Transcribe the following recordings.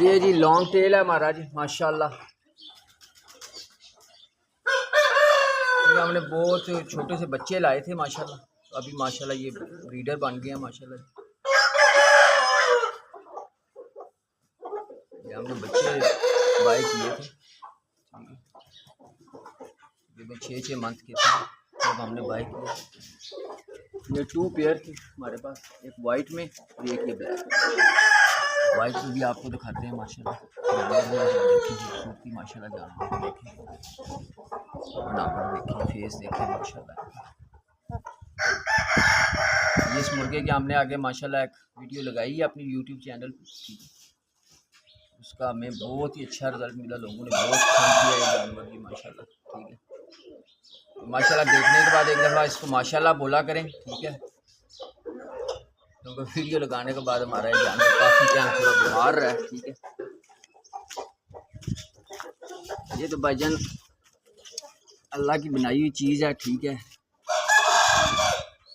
ये जी long tail है हमारा जी माशाल्लाह। ये हमने बहुत छोटे से बच्चे लाए थे माशाल्लाह, तो अभी माशाल्लाह ये ब्रीडर बन गए हैं माशाल्लाह। ये हमने बच्चे बाय किए थे, ये 6 मंथ के थे जब हमने बाय किया। ये 2 पेयर थे हमारे पास, एक वाइट में और एक ये ब्लैक में। वाइट में भी आपको दिखाते हैं माशाल्लाह, खूबसूरती माशाल्लाह जानवर को देखें, बनावट देखें, फेस देखें माशाल्लाह। इस मुर्गे के हमने आगे माशाल्लाह एक वीडियो लगाई है अपनी यूट्यूब चैनल पर, उसका हमें बहुत ही अच्छा रिजल्ट मिला, लोगों ने बहुत पसंद किया ये जानवर की माशाल्लाह। ठीक है, तो माशाल्लाह देखने के बाद एक दफ़ा इसको माशाल्लाह बोला करें, ठीक है, क्योंकि वीडियो लगाने के बाद हमारा ये जानवर काफ़ी टाइम थोड़ा बीमार रहा है। ठीक है, ये तो भाईजान अल्लाह की बनाई हुई चीज़ है। ठीक है,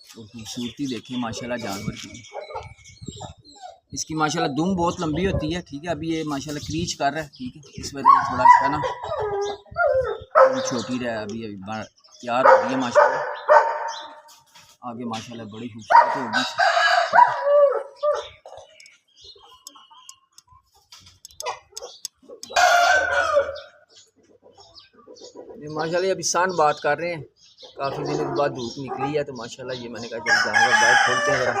तो खूबसूरती देखें माशाल्लाह जानवर की, इसकी माशाल्लाह दुम बहुत लंबी होती है। ठीक है, अभी ये माशाल्लाह क्रीच कर रहा है। ठीक है, इस वजह से थोड़ा सा ना छोटी रहा है, अभी तैयार हो रही है माशाल्लाह, आगे माशाल्लाह बड़ी खूबसूरत होगी। माशाल्लाह अभी सान बात कर रहे हैं, काफ़ी दिनों के बाद धूप निकली है, तो माशाल्लाह ये मैंने कहा जब जानवर बाहर खोलते हैं जरा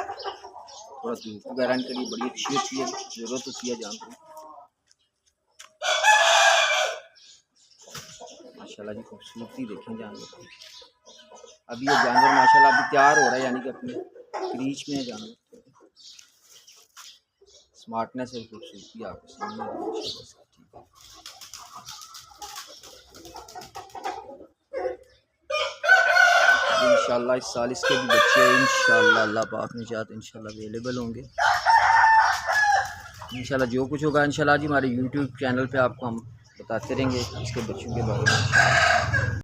थोड़ा धूप वगैरह के लिए बड़ी अच्छी होती है, ज़रूरत होती है जानवर माशाल्लाह जी। खूबसूरती देखें जानवर की, अभी ये जानवर माशाल्लाह अभी तैयार हो रहा है, यानी कि अपने क्रीच में है जानवर, स्मार्टनेस और खूबसूरती आपके सामने है माशाल्लाह। इंशाल्लाह इस साल इसके भी बच्चे इंशाल्लाह अल्लाह पाक ने चाहते इंशाल्लाह अवेलेबल होंगे इंशाल्लाह। जो कुछ होगा इंशाल्लाह जी हमारे यूट्यूब चैनल पे आपको हम बताते रहेंगे इसके बच्चों के बारे में।